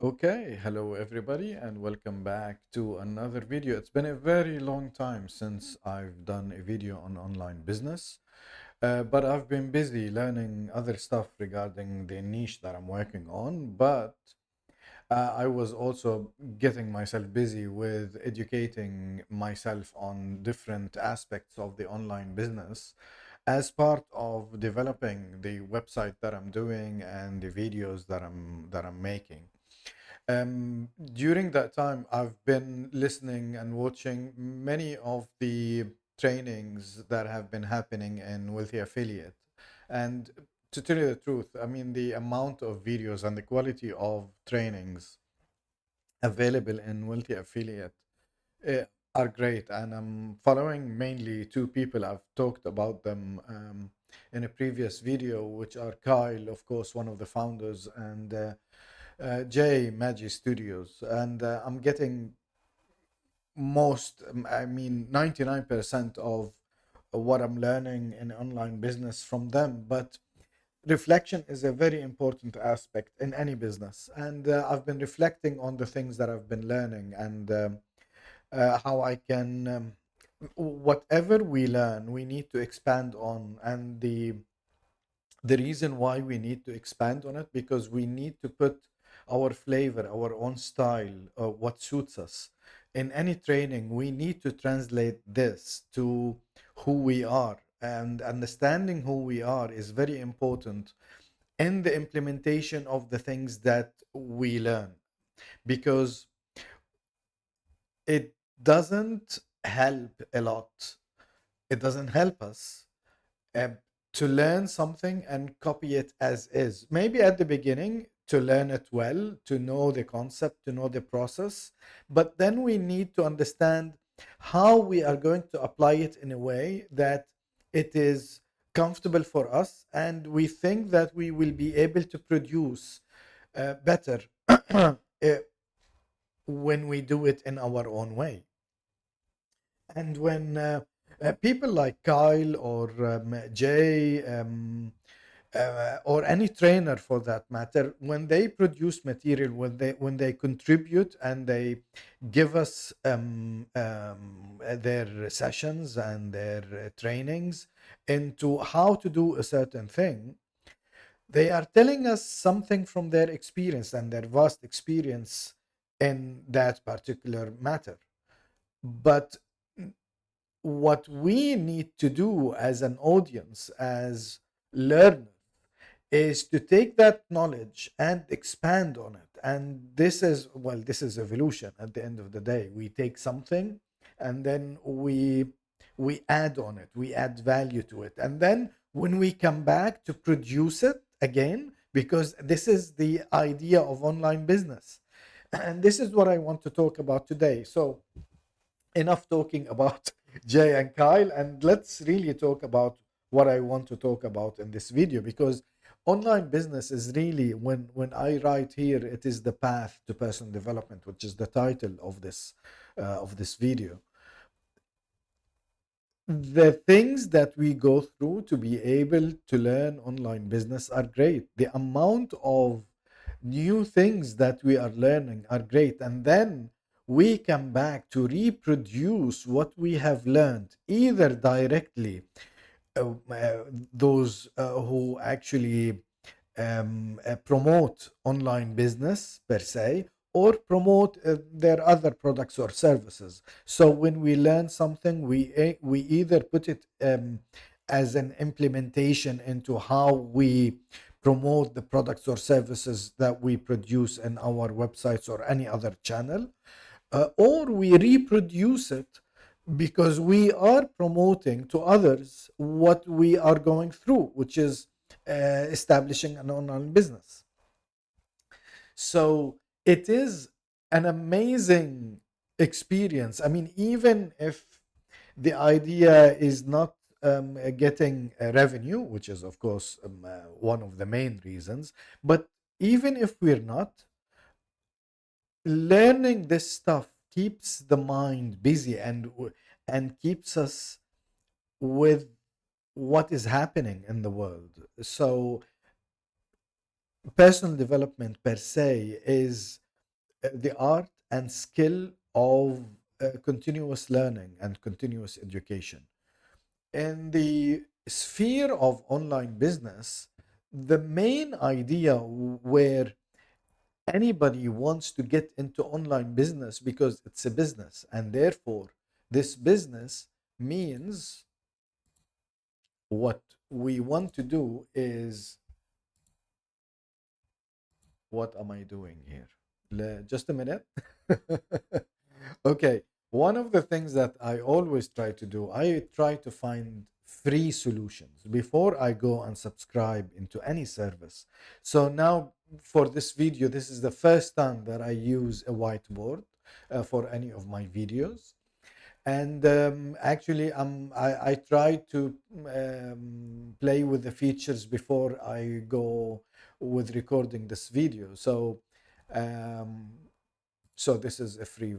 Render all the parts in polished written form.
Okay, hello everybody, and welcome back to another video. It's been a very long time since I've done a video on online business, but I've been busy learning other stuff regarding the niche that I'm working on. But I was also getting myself busy with educating myself on different aspects of the online business as part of developing the website that I'm doing and the videos that I'm making. During that time, I've been listening and watching many of the trainings that have been happening in Wealthy Affiliate. And to tell you the truth, I mean, the amount of videos and the quality of trainings available in Wealthy Affiliate uh, are great. And I'm following mainly two people. I've talked about them in a previous video, which are Kyle, of course, one of the founders, and J Magi Studios, and I'm getting I mean, 99% of what I'm learning in online business from them. But reflection is a very important aspect in any business, and I've been reflecting on the things that I've been learning and how I can. Whatever we learn, we need to expand on, and the reason why we need to expand on it because we need to put our flavor, our own style, what suits us. In any training, we need to translate this to who we are, and understanding who we are is very important in the implementation of the things that we learn, because it doesn't help a lot. It doesn't help us uh, to learn something and copy it as is. Maybe at the beginning to learn it well, to know the concept, to know the process, but then we need to understand how we are going to apply it in a way that it is comfortable for us and we think that we will be able to produce better when we do it in our own way. And when people like Kyle or Jay or any trainer for that matter, when they produce material, when they contribute and they give us their sessions and their trainings into how to do a certain thing, they are telling us something from their experience and their vast experience in that particular matter. But what we need to do as an audience, as learners, is to take that knowledge and expand on it. And this is evolution. At the end of the day, we take something and then we add on it, we add value to it, and then when we come back to produce it again, because this is the idea of online business, and this is what I want to talk about today. So enough talking about Jay and Kyle, and let's really talk about what I want to talk about in this video, because online business is really, when I write here, it is the path to personal development, which is the title of this video. The things that we go through to be able to learn online business are great. The amount of new things that we are learning are great. And then we come back to reproduce what we have learned, either directly, those who actually promote online business per se, or promote their other products or services. So when we learn something, we either put it as an implementation into how we promote the products or services that we produce in our websites or any other channel, or we reproduce it because we are promoting to others what we are going through, which is establishing an online business. So it is an amazing experience. I mean, even if the idea is not getting a revenue, which is, of course, one of the main reasons, but even if we're not, learning this stuff keeps the mind busy and keeps us with what is happening in the world. So personal development per se is the art and skill of continuous learning and continuous education. In the sphere of online business, the main idea where anybody wants to get into online business because it's a business, and therefore this business means what we want to do is, what am I doing here? Just a minute. Okay. One of the things that I always try to do, I try to find free solutions before I go and subscribe into any service. So now for this video, this is the first time that I use a whiteboard for any of my videos. And actually, I try to play with the features before I go with recording this video. Um, so this is a free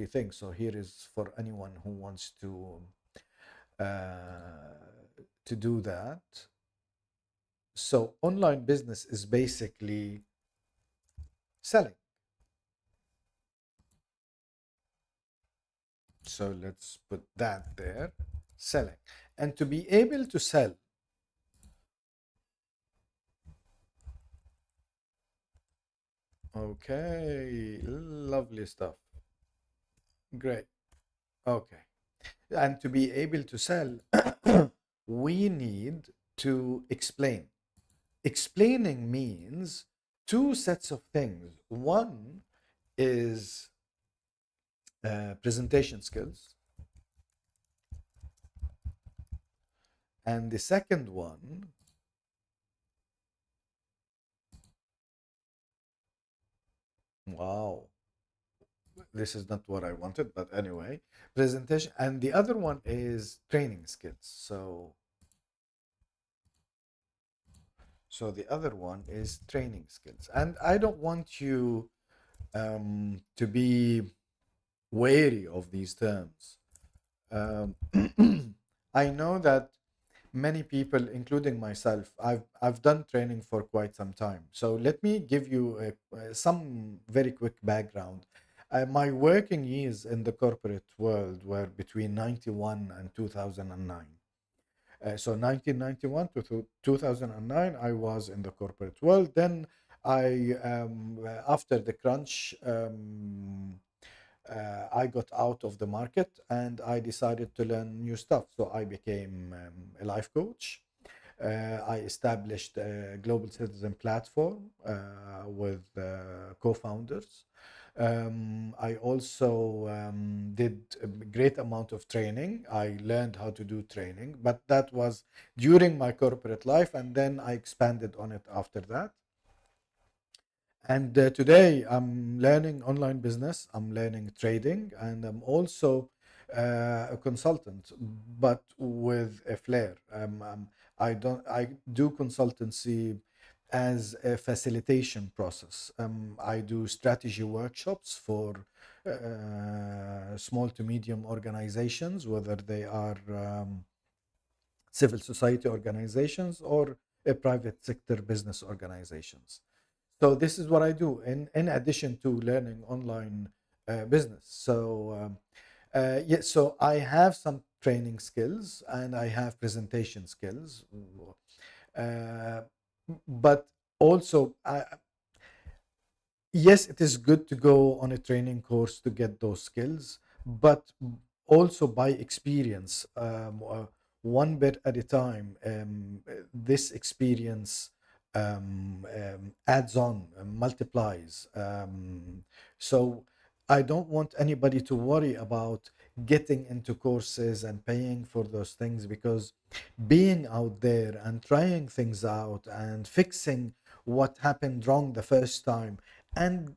thing. So here is for anyone who wants uh, to do that. So online business is basically selling. So let's put that there, selling. And to be able to sell, okay, lovely stuff. Great. Okay. And to be able to sell, we need to explain. Explaining means two sets of things. One is presentation skills, and the second one, wow, this is not what I wanted, but anyway, presentation, and the other one is training skills. So the other one is training skills, and I don't want you to be wary of these terms. Um, I know that many people, including myself, I've done training for quite some time. So let me give you some very quick background. My working years in the corporate world were between 91 and 2009. So 1991 to 2009, I was in the corporate world. Then after the crunch, I got out of the market and I decided to learn new stuff. So I became a life coach. I established a global citizen platform with co-founders. I also did a great amount of training. I learned how to do training, but that was during my corporate life, and then I expanded on it after that. And today I'm learning online business, I'm learning trading, and I'm also a consultant, but with a flair. I do consultancy as a facilitation process. I do strategy workshops for small to medium organizations, whether they are civil society organizations or private sector business organizations. So this is what I do in addition to learning online business. So I have some training skills and I have presentation skills, uh, but also yes, it is good to go on a training course to get those skills, but also by experience, one bit at a time. This experience adds on, multiplies. So I don't want anybody to worry about getting into courses and paying for those things, because being out there and trying things out and fixing what happened wrong the first time, and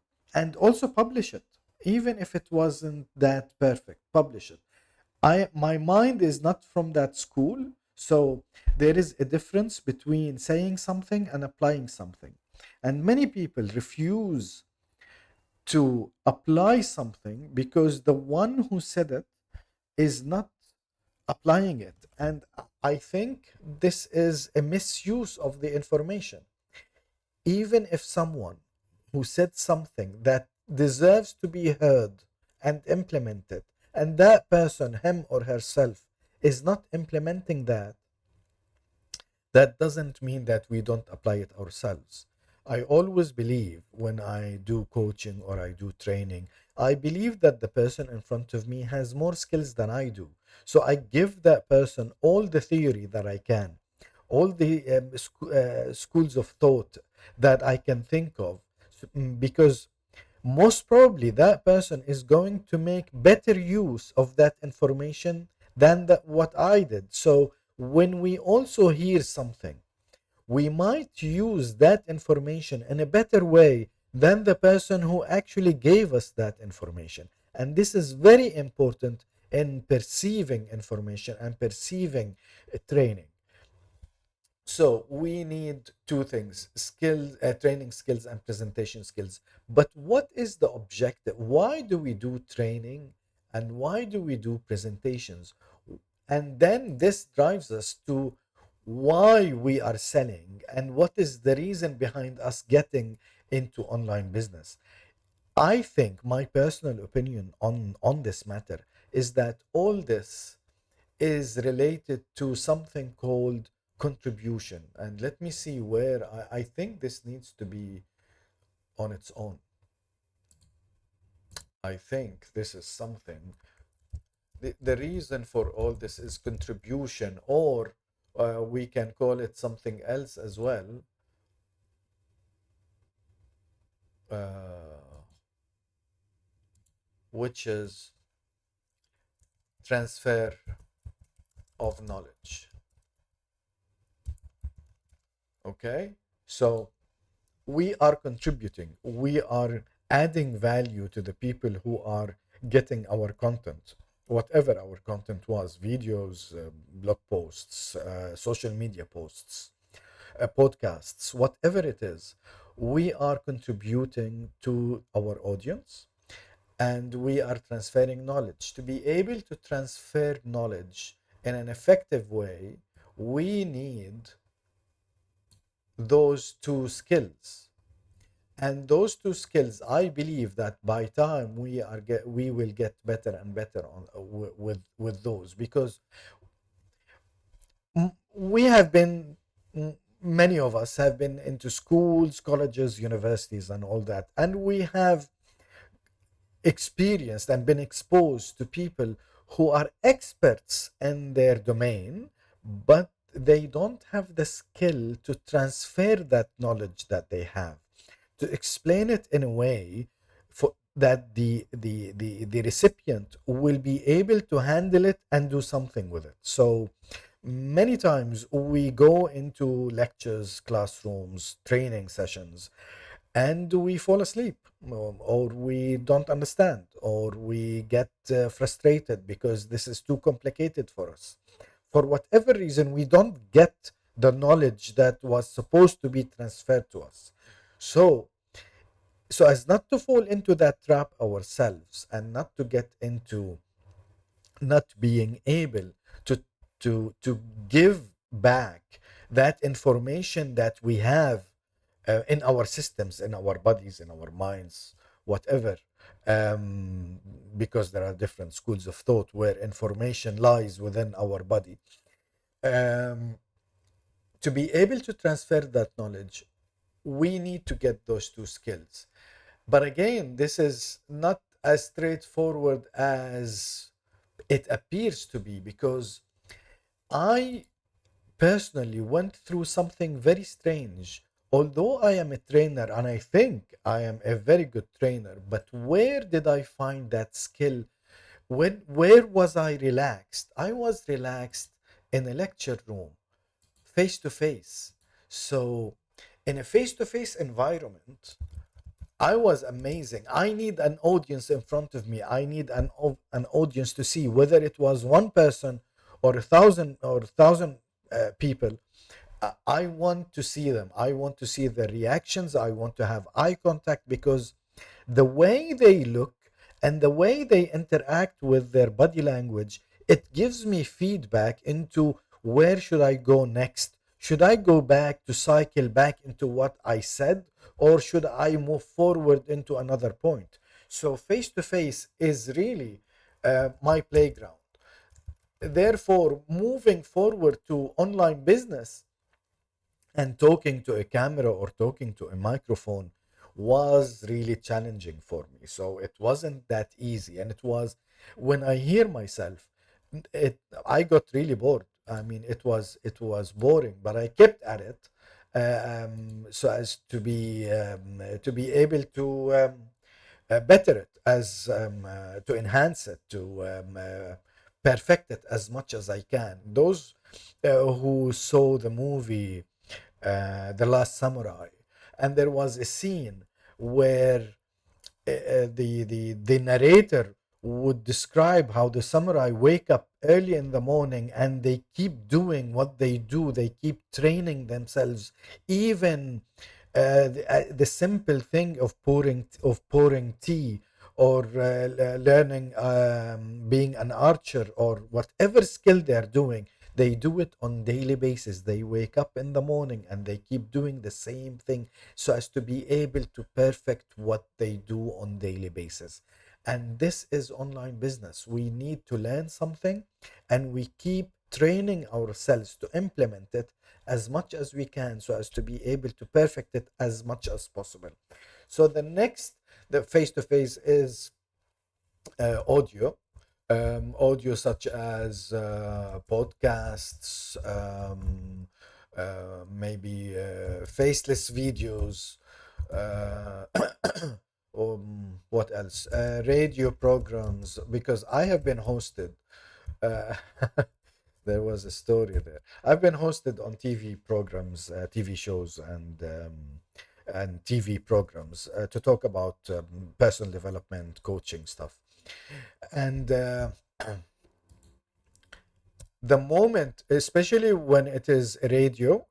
also publish it, even if it wasn't that perfect, publish it. My mind is not from that school, so there is a difference between saying something and applying something, and many people refuse to apply something because the one who said it is not applying it. And I think this is a misuse of the information. Even if someone who said something that deserves to be heard and implemented, and that person, him or herself, is not implementing that, that doesn't mean that we don't apply it ourselves. I always believe when I do coaching or I do training, I believe that the person in front of me has more skills than I do. So I give that person all the theory that I can, all the schools of thought that I can think of, because most probably that person is going to make better use of that information than what I did. So when we also hear something, we might use that information in a better way than the person who actually gave us that information. And this is very important in perceiving information and perceiving training. So we need two things: skill, training skills and presentation skills. But what is the objective? Why do we do training and why do we do presentations? And then this drives us to why we are selling and what is the reason behind us getting into online business. I think my personal opinion on this matter is that all this is related to something called contribution. And let me see where I think this needs to be on its own. I think this is something. The reason for all this is contribution, or we can call it something else as well, uh, which is transfer of knowledge. Okay? So we are contributing, we are adding value to the people who are getting our content, whatever our content was: videos, blog posts, social media posts, podcasts, whatever it is. We are contributing to our audience and we are transferring knowledge. To be able to transfer knowledge in an effective way, we need those two skills. And those two skills, I believe that by time we will get better and better on with those, because we have been, many of us have been into schools, colleges, universities, and all that, and we have experienced and been exposed to people who are experts in their domain, but they don't have the skill to transfer that knowledge that they have, to explain it in a way for that the recipient will be able to handle it and do something with it. So many times we go into lectures, classrooms, training sessions, and we fall asleep, or we don't understand, or we get frustrated because this is too complicated for us. For whatever reason, we don't get the knowledge that was supposed to be transferred to us. So, so as not to fall into that trap ourselves and not to get into not being able to to give back that information that we have in our systems, in our bodies, in our minds, whatever, because there are different schools of thought where information lies within our body. um, to be able to transfer that knowledge, we need to get those two skills. But again, this is not as straightforward as it appears to be, because I personally went through something very strange. Although I am a trainer and I think I am a very good trainer, but where did I find that skill? Where was I relaxed? I was relaxed in a lecture room, face to face. So in a face to face environment, I was amazing. I need an audience in front of me. I need an audience to see, whether it was one person or a thousand people. I want to see them. I want to see their reactions. I want to have eye contact, because the way they look and the way they interact with their body language, it gives me feedback into where should I go next. Should I go back to cycle back into what I said, or should I move forward into another point? So face to face is really my playground. Therefore, moving forward to online business and talking to a camera or talking to a microphone was really challenging for me. So it wasn't that easy. And it was, when I hear myself, it I got really bored. I mean, it was boring, but I kept at it, so as to be able to better it, as to enhance it, to perfect it as much as I can. Those who saw the movie The Last Samurai, and there was a scene where the narrator would describe how the samurai wake up early in the morning and they keep doing what they do. They keep training themselves, even the simple thing of pouring tea, or learning being an archer, or whatever skill they're doing. They do it on daily basis. They wake up in the morning and they keep doing the same thing, so as to be able to perfect what they do on daily basis. And this is online business. We need to learn something, and we keep training ourselves to implement it as much as we can, so as to be able to perfect it as much as possible. So the face to face is audio, audio such as podcasts, maybe faceless videos, uh, what else? Radio programs, because I have been hosted. Uh, there was a story there. I've been hosted on TV programs, TV shows, and TV programs to talk about personal development, coaching stuff. And the moment, especially when it is radio,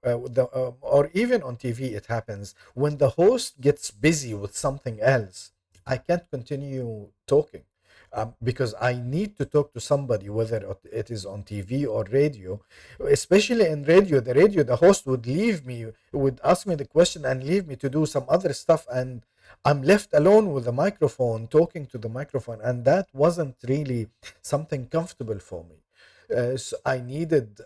or even on TV, it happens when the host gets busy with something else. I can't continue talking, because I need to talk to somebody, whether it is on TV or radio. Especially in radio, the host would leave me, would ask me the question and leave me to do some other stuff, and I'm left alone with the microphone, talking to the microphone, and that wasn't really something comfortable for me. So I needed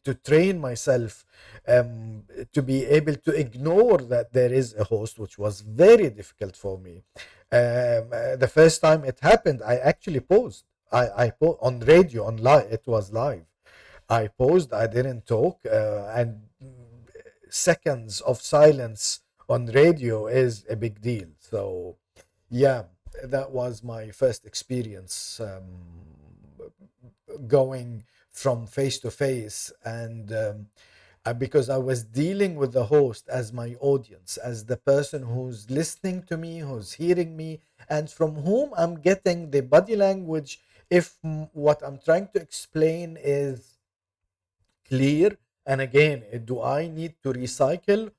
to train myself to be able to ignore that there is a host, which was very difficult for me. The first time it happened, I actually paused. On radio, on live. It was live. I paused. I didn't talk, and seconds of silence on radio is a big deal. So yeah, that was my first experience, going from face to face. And because I was dealing with the host as my audience, as the person who's listening to me, who's hearing me, and from whom I'm getting the body language. If what I'm trying to explain is clear, and again, do I need to recircle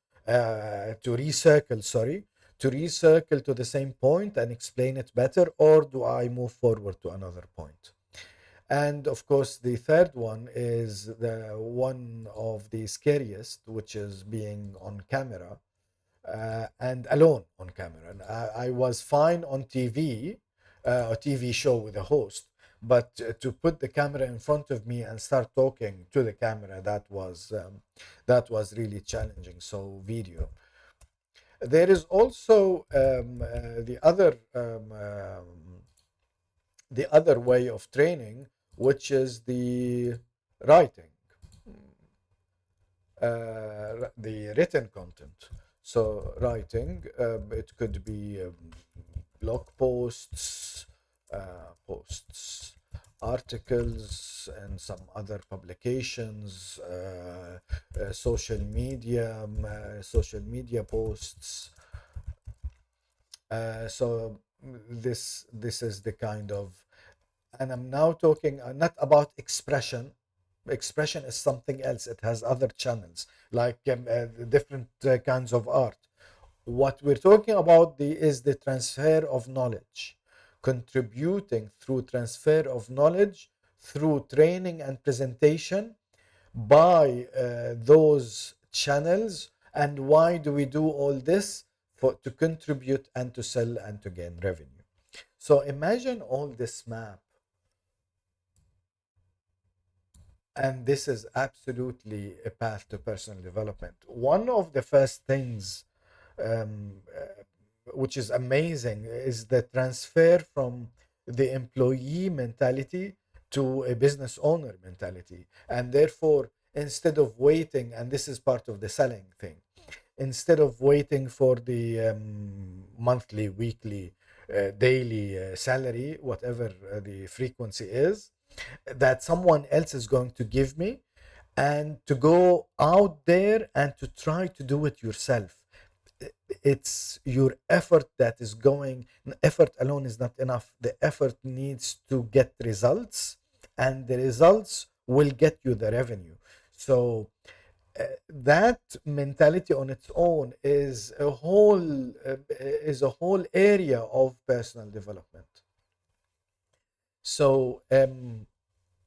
to the same point and explain it better, or do I move forward to another point? And of course, the third one is the one of the scariest, which is being on camera, and alone on camera. And I was fine on TV, a TV show with a host, but to put the camera in front of me and start talking to the camera, that was really challenging. So video. There is also the other way of training, which is the writing, the written content. So writing, it could be blog posts, articles, and some other publications, social media posts. So this is the kind of, and I'm now talking not about expression. Expression is something else. It has other channels, like the different kinds of art. What we're talking about is the transfer of knowledge, contributing through transfer of knowledge, through training and presentation, by those channels, And why do we do all this? For to contribute and to sell and to gain revenue. So imagine all this map, and this is absolutely a path to personal development. One of the first things, um, which is amazing, is the transfer from the employee mentality to a business owner mentality. And therefore, instead of waiting, and this is part of the selling thing, instead of waiting for the monthly, weekly, daily salary, whatever the frequency is, that someone else is going to give me, and to go out there and to try to do it yourself. It's your effort that is going, effort alone is not enough. The effort needs to get results, and the results will get you the revenue. So that mentality on its own is a whole area of personal development. So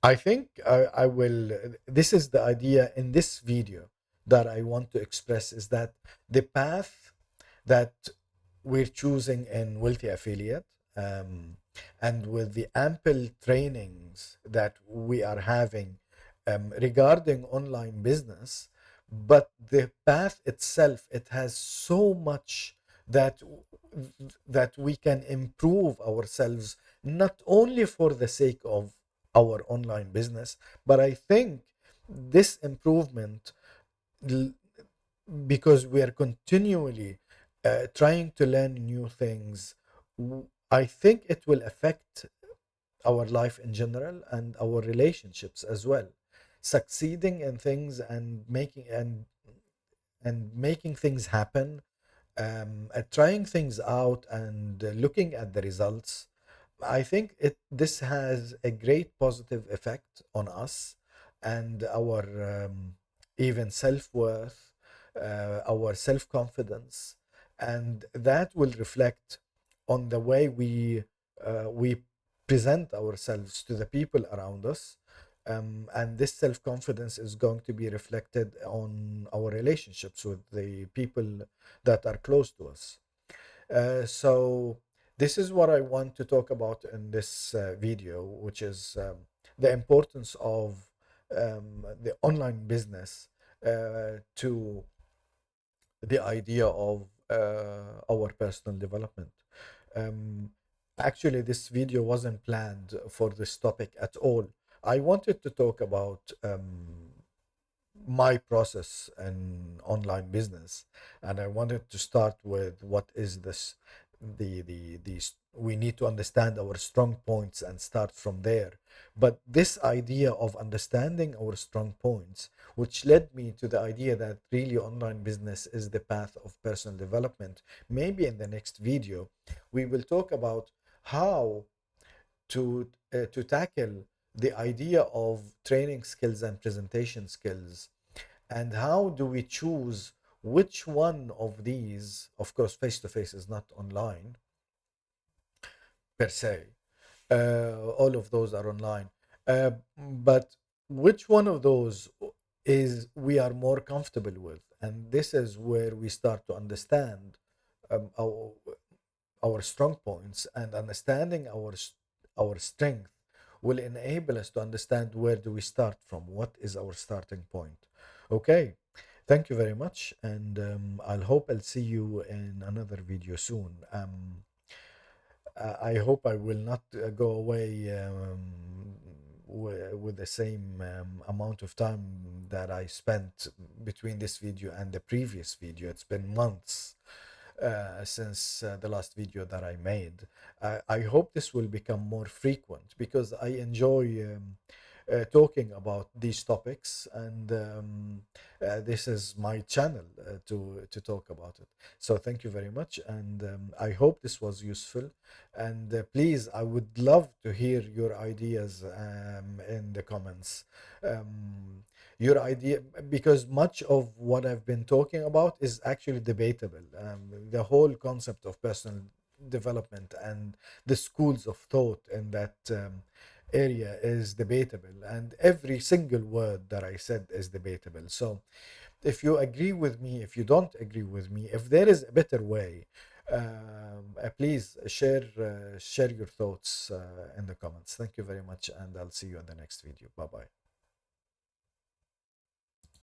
I think I will. This is the idea in this video that I want to express, is that the path that we're choosing in Wealthy Affiliate, um, and with the ample trainings that we are having regarding online business, but the path itself, it has so much that that we can improve ourselves, not only for the sake of our online business, but I think this improvement, because we are continually trying to learn new things, I think it will affect our life in general and our relationships as well. Succeeding in things and making things happen, trying things out and looking at the results. I think this has a great positive effect on us and our even self-worth, our self-confidence, and that will reflect on the way we present ourselves to the people around us. And this self-confidence is going to be reflected on our relationships with the people that are close to us. So this is what I want to talk about in this video, which is the importance of the online business to the idea of our personal development. Um, Actually, this video wasn't planned for this topic at all. I wanted to talk about my process in online business, and I wanted to start with what is this, we need to understand our strong points and start from there. But this idea of understanding our strong points, which led me to the idea that really online business is the path of personal development. Maybe in the next video we will talk about how to tackle the idea of training skills and presentation skills, and how do we choose which one of these. Of course, face to face is not online per se, all of those are online, but which one of those is we are more comfortable with, and this is where we start to understand our strong points, and understanding our strength will enable us to understand where do we start from, what is our starting point. Okay, thank you very much, and I'll see you in another video soon. I hope I will not go away with the same amount of time that I spent between this video and the previous video. It's been months since the last video that I made. I hope this will become more frequent, because I enjoy talking about these topics, and this is my channel to talk about it. So thank you very much, and I hope this was useful. And please, I would love to hear your ideas in the comments. Um, your idea, because much of what I've been talking about is actually debatable. The whole concept of personal development and the schools of thought in that area is debatable, and every single word that I said is debatable. So If you agree with me, if you don't agree with me, if there is a better way, please share your thoughts in the comments. Thank you very much, and I'll see you in the next video. Bye bye.